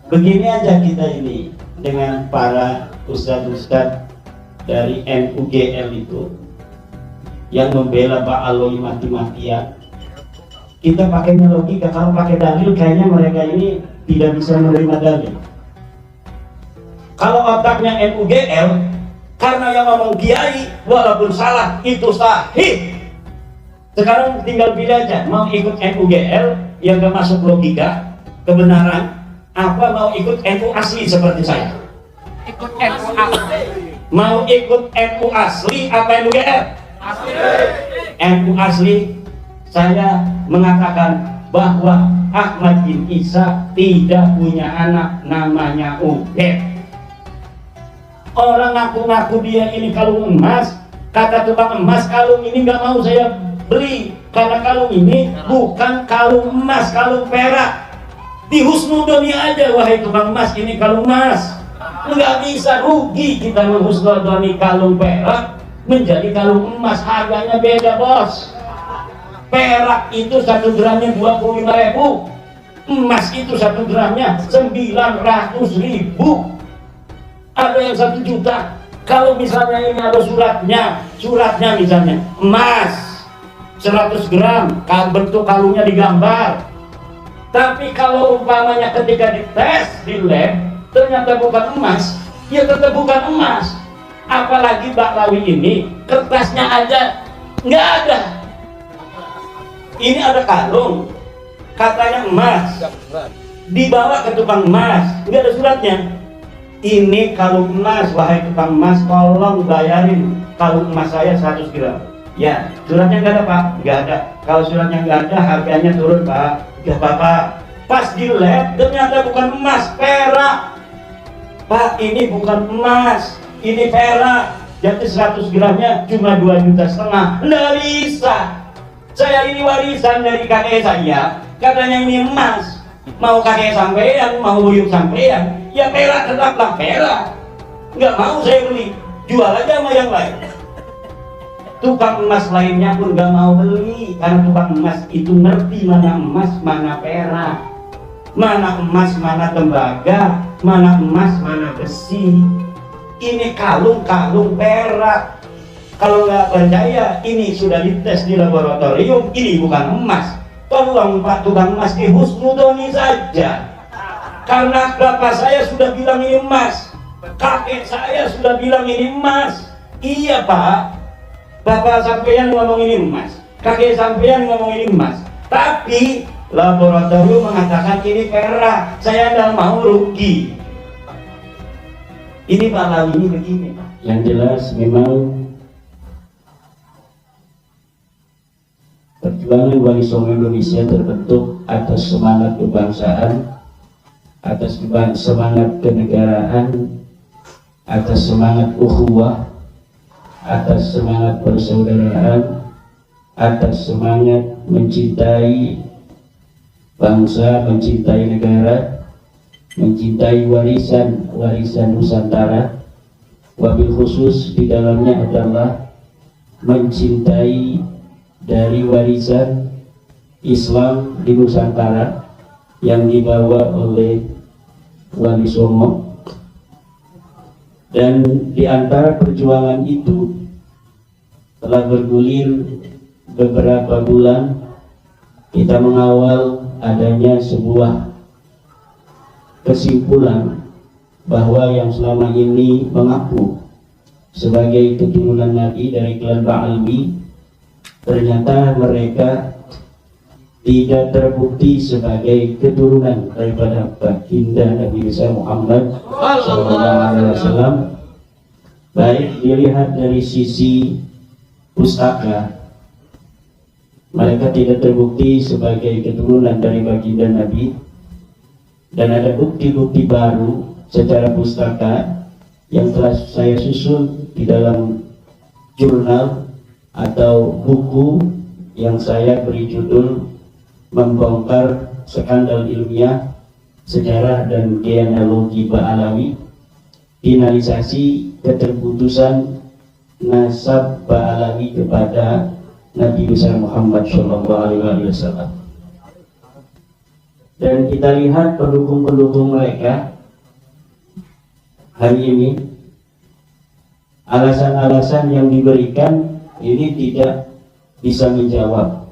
Begini aja kita ini dengan para ustadz-ustadz dari NUGL itu yang membela Ba'alwi mati-matian. Kita pakainya logika, kalau pakai dalil kayaknya mereka ini tidak bisa menerima dalil. Kalau otaknya NUGL, karena yang ngomong kiai walaupun salah itu sahih. Sekarang tinggal pilih aja, mau ikut NUGL yang gak masuk logika kebenaran, apa mau ikut NU asli seperti saya? Ikut NU asli. Mau ikut NU asli apa NUGL? Asli. NU asli. Saya mengatakan bahwa Ahmad bin Isa tidak punya anak namanya Ubed. Orang ngaku-ngaku dia ini kalung emas, kata tukang emas kalung ini nggak mau saya beli karena kalung ini bukan kalung emas, kalung perak. Di husnudoni aja, wahai tukang emas, ini kalung emas. Nggak bisa, rugi kita menghusnudoni kalung perak menjadi kalung emas, harganya beda bos. Perak itu 1 gramnya 25.000, emas itu 1 gramnya 900.000, ada yang 1 juta. Kalau misalnya ini ada suratnya misalnya emas 100 gram, bentuk kalungnya digambar. Tapi kalau umpamanya ketika dites di lab ternyata bukan emas, ya tetap bukan emas. Apalagi Ba'alwi ini kertasnya aja nggak ada. Ini ada kalung, katanya emas, dibawa ke tukang emas, nggak ada suratnya. Ini kalung emas, wahai tukang emas, tolong bayarin kalung emas saya 100 gram. Ya, suratnya nggak ada pak, nggak ada. Kalau suratnya nggak ada, harganya turun pak, nggak apa-apa. Pas di lab ternyata bukan emas, perak. Pak, ini bukan emas, ini perak. Jadi 100 gramnya cuma 2,5 juta. Nggak bisa. Saya ini warisan dari kakek saya, katanya ini emas. Mau kakek sampean, mau buyut sampean, ya perak tetaplah perak. Nggak mau saya beli, jual aja sama yang lain. Tukang emas lainnya pun nggak mau beli, karena tukang emas itu ngerti mana emas, mana perak, mana emas, mana tembaga, mana emas, mana besi. Ini kalung-kalung perak. Kalau nggak percaya, ini sudah dites di laboratorium, ini bukan emas. Tolong Pak tukang emas dihusnudoni saja. Karena bapak saya sudah bilang ini emas, kakek saya sudah bilang ini emas. Iya Pak, bapak sampean ngomong ini emas, kakek sampean ngomong ini emas. Tapi laboratorium mengatakan ini perak, saya nggak mau rugi. Ini Ba'alwi ini begini. Yang jelas memang perjuangan Wali Songo Indonesia terbentuk atas semangat kebangsaan, atas semangat kenegaraan, atas semangat ukhuwah, atas semangat persaudaraan, atas semangat mencintai bangsa, mencintai negara, mencintai warisan Nusantara. Wabil khusus di dalamnya adalah mencintai dari warisan Islam di Nusantara yang dibawa oleh Wali Songo. Dan di antara perjuangan itu telah bergulir beberapa bulan, kita mengawal adanya sebuah kesimpulan bahwa yang selama ini mengaku sebagai keturunan Nabi dari klan Ba'alwi, ternyata mereka tidak terbukti sebagai keturunan daripada baginda Nabi besar Muhammad SAW. Baik dilihat dari sisi pustaka, mereka tidak terbukti sebagai keturunan dari baginda Nabi, dan ada bukti-bukti baru secara pustaka yang telah saya susun di dalam jurnal atau buku yang saya beri judul Membongkar Skandal Ilmiah Sejarah dan Genealogi Ba'alwi, finalisasi keterputusan nasab Ba'alwi kepada Nabi besar Muhammad SAW. Dan kita lihat pendukung-pendukung mereka hari ini, alasan-alasan yang diberikan ini tidak bisa menjawab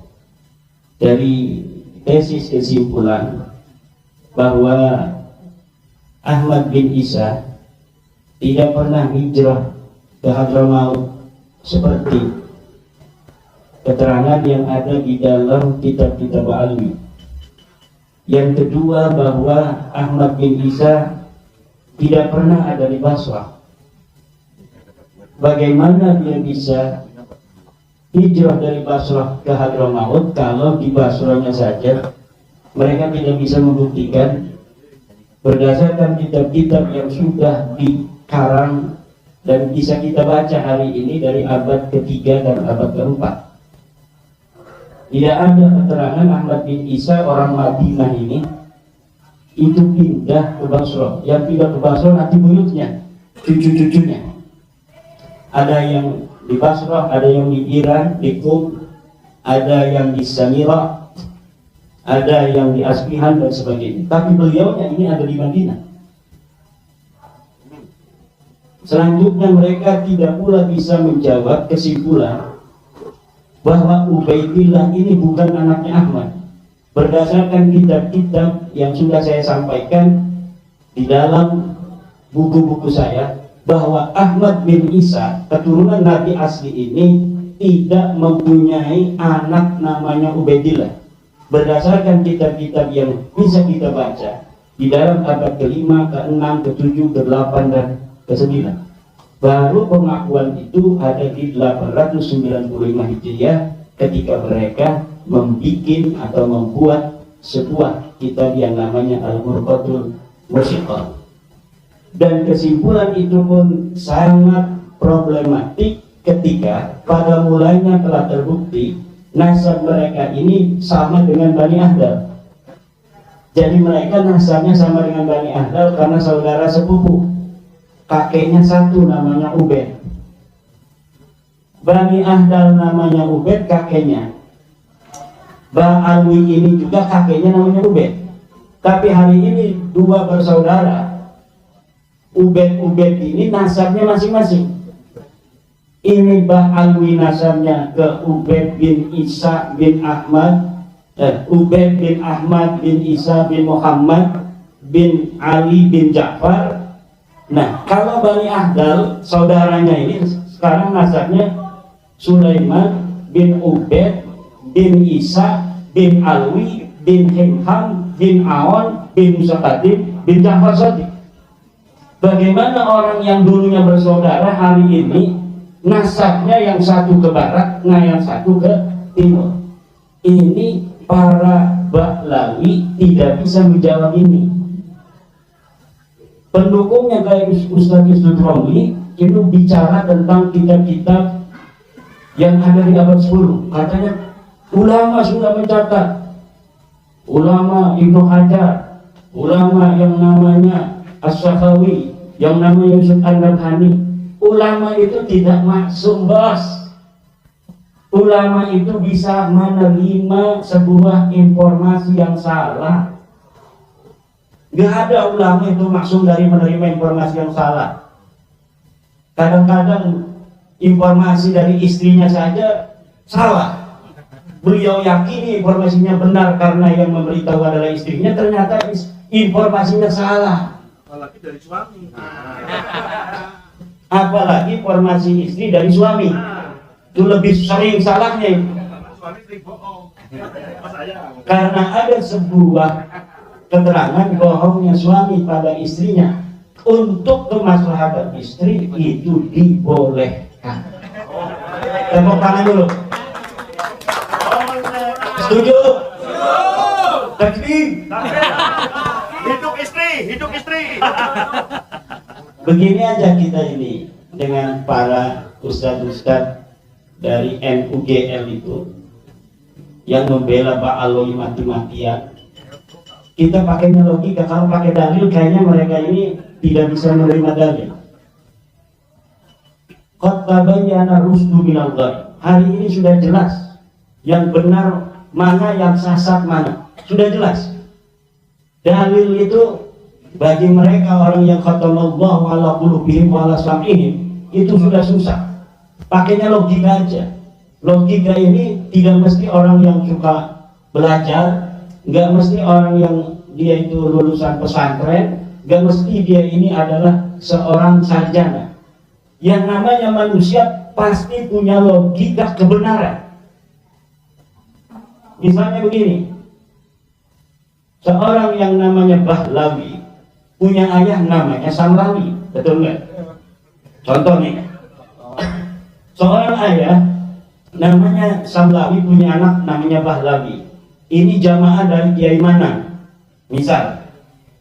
dari tesis kesimpulan bahwa Ahmad bin Isa tidak pernah hijrah ke Hadramaut seperti keterangan yang ada di dalam kitab-kitab Alwi. Yang kedua, bahwa Ahmad bin Isa tidak pernah ada di Basrah. Bagaimana dia bisa hijrah dari Basrah ke Hadramaut kalau di Basrahnya saja mereka tidak bisa membuktikan berdasarkan kitab-kitab yang sudah dikarang dan bisa kita baca hari ini dari abad ketiga dan abad keempat. Tidak ada keterangan Ahmad bin Isa orang Madinah ini itu pindah ke Basrah. Yang pindah ke Basrah nanti buyutnya, cucu-cucunya. Ada yang di Basrah, ada yang di Iran, di Qum, ada yang di Samira, ada yang di Asbihan dan sebagainya. Tapi beliaunya ini ada di Madinah. Selanjutnya mereka tidak pula bisa menjawab kesimpulan bahwa Ubaidillah ini bukan anaknya Ahmad. Berdasarkan kitab-kitab yang sudah saya sampaikan di dalam buku-buku saya, bahwa Ahmad bin Isa, keturunan Nabi asli ini, tidak mempunyai anak namanya Ubaidillah. Berdasarkan kitab-kitab yang bisa kita baca di dalam abad ke-5, ke-6, ke-7, ke-8, dan ke-9. Baru pengakuan itu ada di 895 Hijriah ketika mereka membuat sebuah kitab yang namanya Al-Murqatul Musyiqah. Dan kesimpulan itu pun sangat problematik ketika pada mulanya telah terbukti nasab mereka ini sama dengan Bani Ahdal. Jadi mereka nasabnya sama dengan Bani Ahdal karena saudara sepupu. Kakeknya satu namanya Ubed. Bani Ahdal namanya Ubed, kakeknya. Ba'alwi ini juga kakeknya namanya Ubed. Tapi hari ini dua bersaudara. Ubed ini nasabnya masing-masing. Ini Ba'alwi nasabnya ke Ubed bin Isa bin Ahmad, Ubed bin Ahmad bin Isa bin Muhammad bin Ali bin Ja'far. Nah, kalau Bani Ahdal saudaranya ini sekarang nasabnya Sulaiman bin Ubed bin Isa bin Alwi bin Himham bin Aon bin Musaqadim bin Ja'far Shadiq. Bagaimana orang yang dulunya bersaudara hari ini nasabnya yang satu ke barat, nah yang satu ke timur? Ini para Bahlawi tidak bisa menjawab ini. Pendukungnya kayak Ustaz Isdud Romli itu bicara tentang kitab-kitab yang ada di abad 10. Katanya ulama sudah mencatat, ulama Ibnu Hajar, ulama yang namanya As-Sakhawi, yang namanya Yusuf An-Nabhani. Ulama itu tidak maksum, bos. Ulama itu bisa menerima sebuah informasi yang salah. Gak ada ulama itu maksum dari menerima informasi yang salah. Kadang-kadang informasi dari istrinya saja salah. Beliau yakini informasinya benar karena yang memberitahu adalah istrinya, ternyata informasinya salah. Apalagi dari suami. Apalagi informasi istri dari suami. Itu lebih sering salahnya. Suami sering bohong. Karena ada sebuah keterangan bohongnya suami pada istrinya untuk kemaslahatan istri itu dibolehkan. Tepuk tangan dulu. Setuju? Takbir. Hidup istri, hidup istri. Begini aja kita ini dengan para ustadz-ustadz dari NUGL itu yang membela Ba'alwi mati-matian. Kita pakainya logika, kalau pakai dalil kayaknya mereka ini tidak bisa menerima dalil. Qad tabayyana rusdu minal ghayy. Hari ini sudah jelas yang benar mana, yang sesat mana. Sudah jelas. Dalil itu bagi mereka orang yang khatamallahu ala qulubihim wa ala sam'ihim itu sudah susah. Pakainya logika aja. Logika ini tidak mesti orang yang suka belajar, nggak mesti orang yang dia itu lulusan pesantren, nggak mesti dia ini adalah seorang sarjana. Yang namanya manusia pasti punya logika kebenaran. Misalnya begini, seorang yang namanya Bahlawi punya ayah namanya Samlawi, betul nggak? Contoh nih, seorang ayah namanya Samlawi punya anak namanya Bahlawi. Ini jamaah dari Kiai Manan. Misal,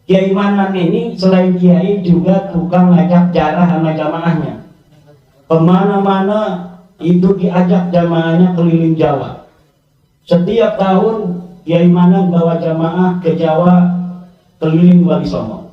Kiai Manan ini selain kiai juga tukang ngajak jarah sama jamaahnya. Kemana-mana itu diajak jamaahnya keliling Jawa. Setiap tahun Kiai Manan bawa jamaah ke Jawa keliling Wali Songo.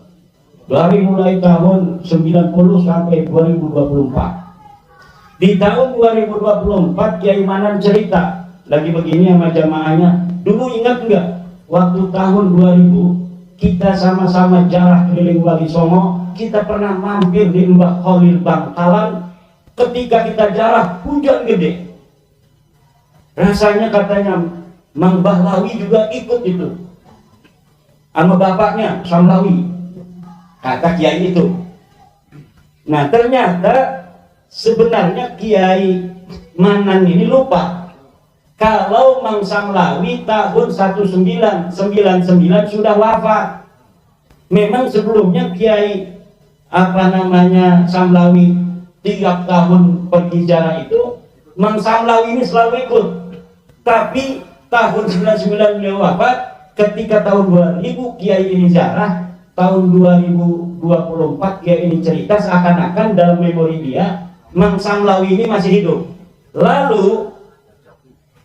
Dari mulai tahun 90 sampai 2024. Di tahun 2024 Kiai Manan cerita lagi begini sama jamaahnya. Dulu ingat enggak? Waktu tahun 2000 kita sama-sama jarah keliling Wali Songo, kita pernah mampir di Mbah Khalil Bangkalan. Ketika kita jarah hujan gede. Rasanya katanya Mang Bahlawi juga ikut itu sama bapaknya Samlawi, kata kiai itu. Nah ternyata sebenarnya Kiai Manan ini lupa kalau Mang Samlawi tahun 1999 sudah wafat. Memang sebelumnya Kiai Samlawi tiap tahun pergi jarah itu Mang Samlawi ini selalu ikut. Tapi tahun 99 beliau wafat. Ketika tahun 2000 Kiai ini jarah, tahun 2024 Kiai ini cerita seakan-akan dalam memori dia Mang Samlawi ini masih hidup. Lalu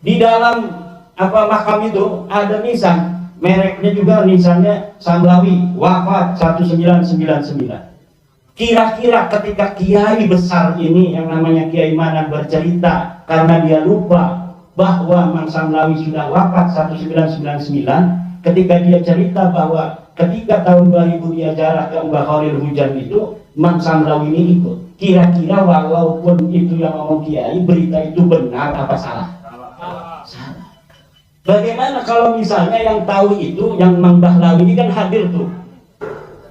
di dalam makam itu ada nisan, mereknya juga nisannya Samlawi, wafat 1999. Kira-kira ketika kiai besar ini yang namanya Kiai Manan bercerita karena dia lupa bahwa Mang Samlawi sudah wafat 1999, ketika dia cerita bahwa ketika tahun 2000 dia jarah ke Mbah Khalil hujan itu, Mang Samlawi ini ikut. Kira-kira walaupun itu yang ngomong kiai, berita itu benar apa salah? Salah. Bagaimana kalau misalnya yang tahu itu, yang Mang Bahlawi ini kan hadir tuh,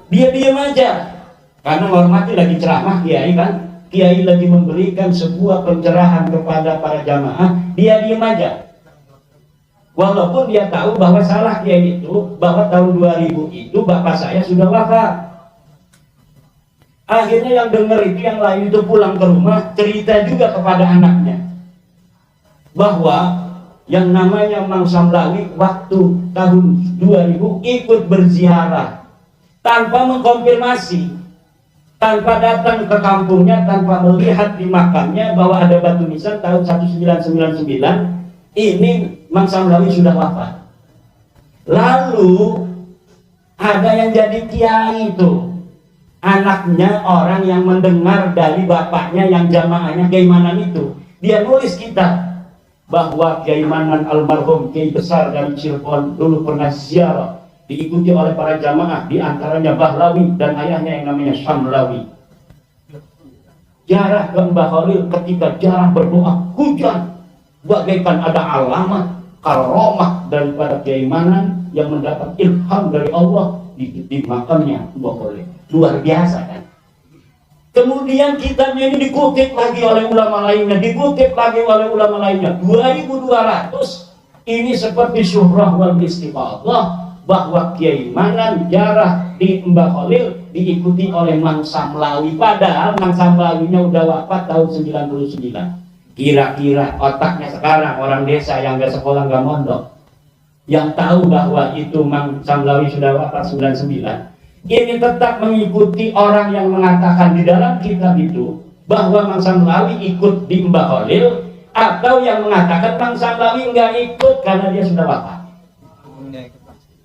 dia diam aja. Karena menghormati lagi ceramah kiai kan, kiai lagi memberikan sebuah pencerahan kepada para jamaah, dia diam aja. Walaupun dia tahu bahwa salah kiai itu, bahwa tahun 2000 itu bapak saya sudah wafat. Akhirnya yang dengar itu, yang lain itu pulang ke rumah, cerita juga kepada anaknya bahwa yang namanya Mang Samlawi waktu tahun 2000 ikut berziarah tanpa mengkonfirmasi, tanpa datang ke kampungnya, tanpa melihat di makamnya bahwa ada batu nisan tahun 1999 ini Mang Samlawi sudah wafat. Lalu ada yang jadi kiai itu, anaknya orang yang mendengar dari bapaknya yang jamaahnya Kiai Manan itu, dia nulis kitab bahwa Kiai Manan almarhum Kiai besar dari Cirebon dulu pernah ziarah, diikuti oleh para jamaah, diantaranya Bahlawi dan ayahnya yang namanya Samlawi. Jarah ke Mbah Khalil, ketika jarah berdoa hujan, bagaikan ada alamat karomah daripada Kiai Manan yang mendapat ilham dari Allah di makamnya Mbah Khalil. Luar biasa kan? Kemudian kitabnya ini dikutip lagi oleh ulama lainnya, dikutip lagi oleh ulama lainnya. 2200 ini seperti syuhrah wal istiqadah bahwa Kiai Manan jarah di Mbah Khalil diikuti oleh Mang Samlawi, padahal Mang Samlawinya udah wafat tahun 99. Kira-kira otaknya sekarang orang desa yang nggak sekolah nggak mondok, yang tahu bahwa itu Mang Samlawi sudah wafat 99, ini tetap mengikuti orang yang mengatakan di dalam kitab itu bahwa Mang Samlawi ikut di Mbah Khalil, atau yang mengatakan Mang Samlawi nggak ikut karena dia sudah wafat.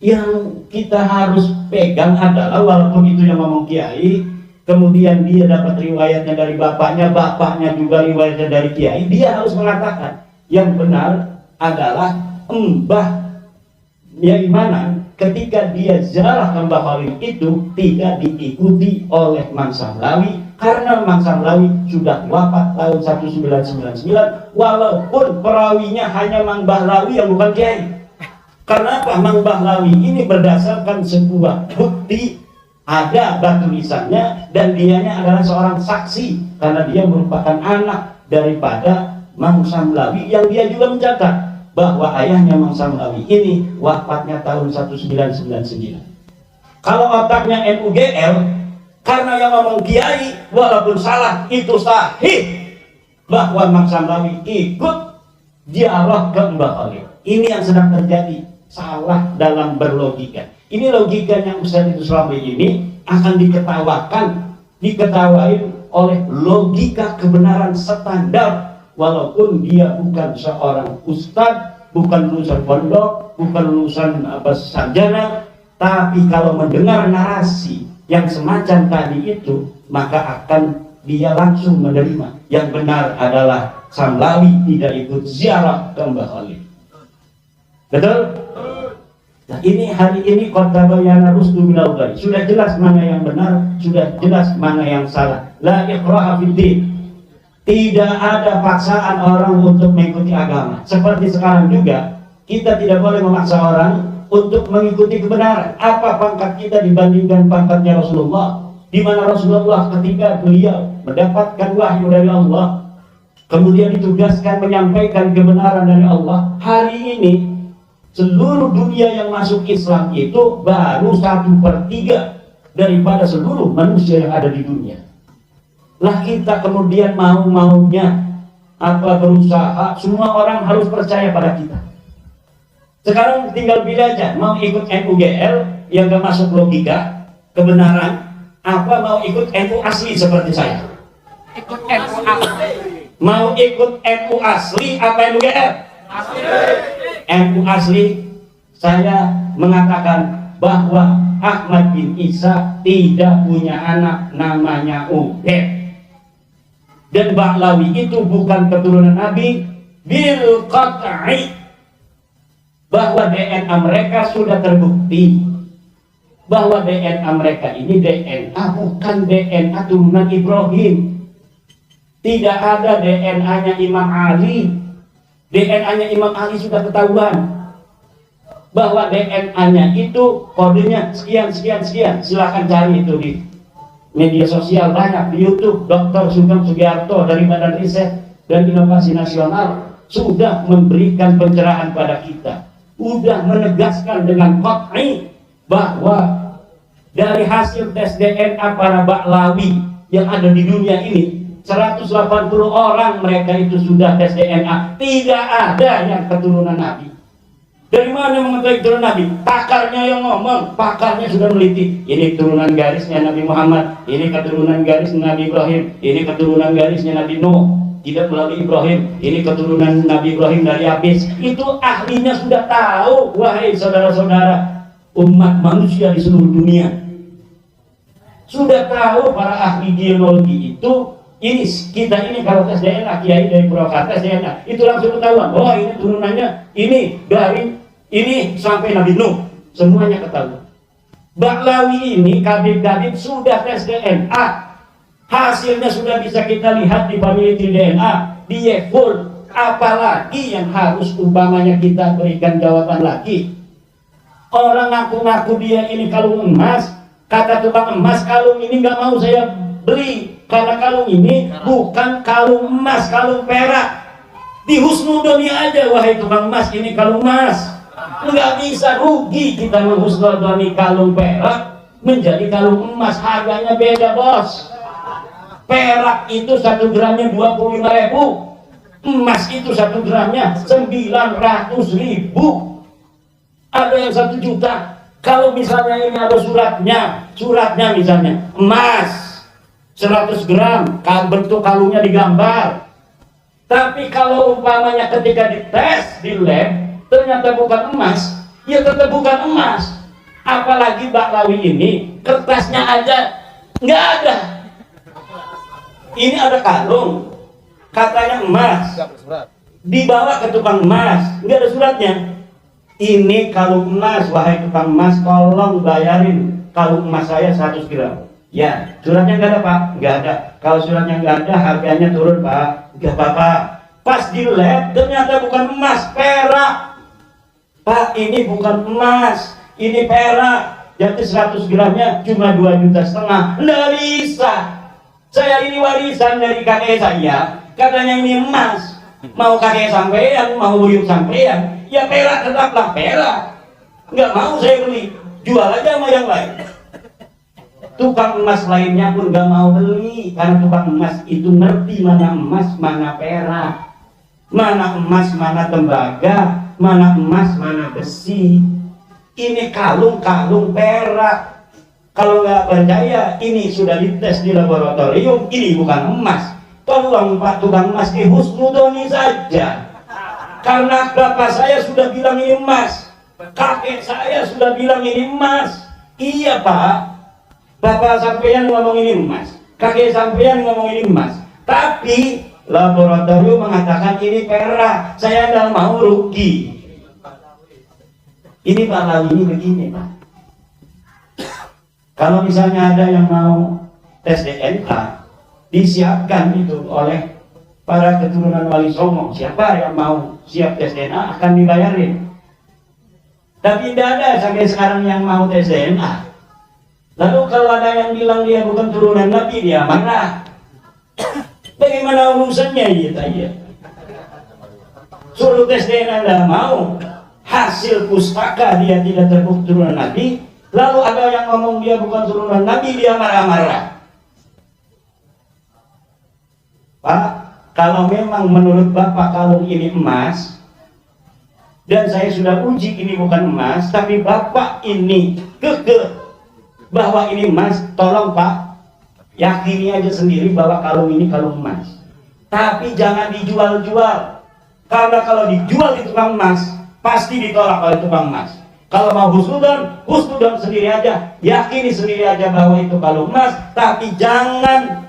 Yang kita harus pegang adalah walaupun itu yang ngomong kiai, kemudian dia dapat riwayatnya dari bapaknya, bapaknya juga riwayatnya dari kiai, dia harus mengatakan yang benar adalah Mbah Kiai Manan ketika dia ziarah ke Mbah Khalil itu tidak diikuti oleh Mang Samlawi, karena Mang Samlawi sudah wafat tahun 1999, walaupun perawinya hanya Mang Bahlawi yang bukan kiai. Karena apa? Mang Bahlawi ini berdasarkan sebuah bukti, ada batu nisannya, dan dianya adalah seorang saksi karena dia merupakan anak daripada Mang Samlawi yang dia juga mencatat bahwa ayahnya Mang Samlawi ini wafatnya tahun 1999. Kalau otaknya NUGL, karena yang ngomong kiai walaupun salah itu sahih bahwa Mang Samlawi ikut dialog ke Mbah Khalil. Ini yang sedang terjadi, salah dalam berlogika. Ini logikanya Ustaz itu selama ini akan diketawain oleh logika kebenaran standar. Walaupun dia bukan seorang ustadz, bukan lulusan pondok, bukan lulusan sarjana, tapi kalau mendengar narasi yang semacam tadi itu, maka akan dia langsung menerima yang benar adalah Samlawi tidak ikut ziarah ke Mbah Khalil. Betul? Nah, ini hari ini kota bayana rusdu minal ghai. Sudah jelas mana yang benar, sudah jelas mana yang salah. La ikraha fid din. Tidak ada paksaan orang untuk mengikuti agama. Seperti sekarang juga, kita tidak boleh memaksa orang untuk mengikuti kebenaran. Apa pangkat kita dibandingkan pangkatnya Rasulullah? Di mana Rasulullah ketika beliau mendapatkan wahyu dari Allah, kemudian ditugaskan menyampaikan kebenaran dari Allah. Hari ini, seluruh dunia yang masuk Islam itu baru 1/3 daripada seluruh manusia yang ada di dunia. Lah kita kemudian mau-maunya berusaha, semua orang harus percaya pada kita. Sekarang tinggal pilih aja, mau ikut NUGL yang gak masuk logika kebenaran, apa mau ikut NU asli seperti saya? Ikut NU asli. Mau ikut NU asli apa NUGL? Asli. NU asli, saya mengatakan bahwa Ahmad bin Isa tidak punya anak namanya Ubed. Dan Bahlawi itu bukan keturunan Nabi bil qat'i, bahwa DNA mereka sudah terbukti bahwa DNA mereka ini DNA bukan DNA turunan Ibrahim. Tidak ada DNA-nya Imam Ali. DNA-nya Imam Ali sudah ketahuan bahwa DNA-nya itu kodenya sekian. Silahkan cari itu di media sosial, banyak di YouTube. Dr. Sugeng Sugiarto dari Badan Riset dan Inovasi Nasional sudah memberikan pencerahan pada kita, sudah menegaskan dengan qat'i bahwa dari hasil tes DNA para Bahlawi yang ada di dunia ini, 180 orang mereka itu sudah tes DNA, tidak ada yang keturunan Nabi. Dari mana mengetahui keturunan Nabi? Pakarnya yang ngomong, pakarnya sudah meliti. Ini keturunan garisnya Nabi Muhammad, ini keturunan garis Nabi Ibrahim, ini keturunan garisnya Nabi Nuh, tidak melalui Ibrahim, ini keturunan Nabi Ibrahim dari Abis. Itu ahlinya sudah tahu, wahai saudara-saudara umat manusia di seluruh dunia. Sudah tahu para ahli genealogi itu. Ini kita ini kalau tes DNA, kiai dari Purwakarta tes DNA itu langsung ketahuan, oh ini turunannya ini dari ini sampai Nabi Nuh, semuanya ketahuan. Bahlawi ini Kabib sudah tes DNA, hasilnya sudah bisa kita lihat di family tree DNA, dia full. Apalagi yang harus umpamanya kita berikan jawaban lagi. Orang ngaku-ngaku dia ini kalung emas, kata tukang emas, kalung ini nggak mau saya beli karena kalung ini bukan kalung emas, kalung perak. Di husnudoni aja, wahai tukang emas, ini kalung emas. Nggak bisa, rugi kita menghusnudoni kalung perak menjadi kalung emas. Harganya beda, bos. Perak itu 1 gramnya 25.000, emas itu 1 gramnya 900.000, ada yang 1 juta. Kalau misalnya ini ada suratnya misalnya emas 100 gram, bentuk kalungnya digambar. Tapi kalau umpamanya ketika dites di lab ternyata bukan emas, ya tetap bukan emas. Apalagi Bahlawi ini kertasnya aja nggak ada. Ini ada kalung, katanya emas, dibawa ke tukang emas, nggak ada suratnya. ini kalung emas, wahai tukang emas, tolong bayarin kalung emas saya 100 gram. Ya, suratnya nggak ada Pak? Nggak ada. Kalau suratnya nggak ada, harganya turun Pak. Nggak apa-apa. Pas di lab, ternyata bukan emas, perak. Pak, ini bukan emas, ini perak. Jadi 100 gramnya cuma 2,5 juta. Nggak bisa. Saya ini warisan dari kakek saya. Katanya ini emas. Mau kakek sampean, mau buyut sampean, ya perak tetaplah perak. Nggak mau saya beli. Jual aja sama yang lain. Tukang emas lainnya pun gak mau beli, karena tukang emas itu ngerti mana emas, mana perak, mana emas, mana tembaga, mana emas, mana besi. Ini kalung-kalung perak. Kalau nggak percaya, ini sudah dites di laboratorium, ini bukan emas. Tolong Pak tukang emas dihusnudoni saja, karena bapak saya sudah bilang ini emas, kakek saya sudah bilang ini emas. Iya Pak, bapak sampean ngomong ini emas, kakek sampean ngomong ini emas, tapi laboratorium mengatakan ini perak. Saya tidak mau rugi. Ini Pak Lawi ini begini Pak. Kalau misalnya ada yang mau tes DNA, disiapkan itu oleh para keturunan Wali Songo. Siapa yang mau siap tes DNA akan dibayarin. Tapi tidak ada sampai sekarang yang mau tes DNA. Lalu kalau ada yang bilang dia bukan turunan Nabi, dia marah. Bagaimana urusannya ya? Suruh tes DNA tidak mau. Hasil pustaka dia tidak terbukti turunan Nabi. Lalu ada yang ngomong dia bukan turunan Nabi, dia marah-marah. Pak, kalau memang menurut Bapak kalung ini emas, dan saya sudah uji ini bukan emas, tapi Bapak ini kekeh bahwa ini emas, tolong Pak, yakini aja sendiri bahwa kalung ini kalung emas. Tapi jangan dijual-jual, karena kalau dijual di tukang emas, pasti ditolak oleh tukang emas. Kalau mau husnudon sendiri aja, yakini sendiri aja bahwa itu kalung emas, tapi jangan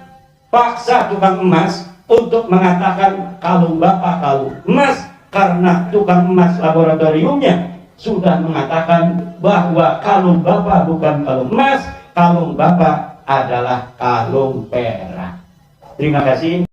paksa tukang emas untuk mengatakan kalung Bapak kalung emas, karena tukang emas laboratoriumnya sudah mengatakan bahwa kalung Bapak bukan kalung emas, kalung Bapak adalah kalung perak. Terima kasih.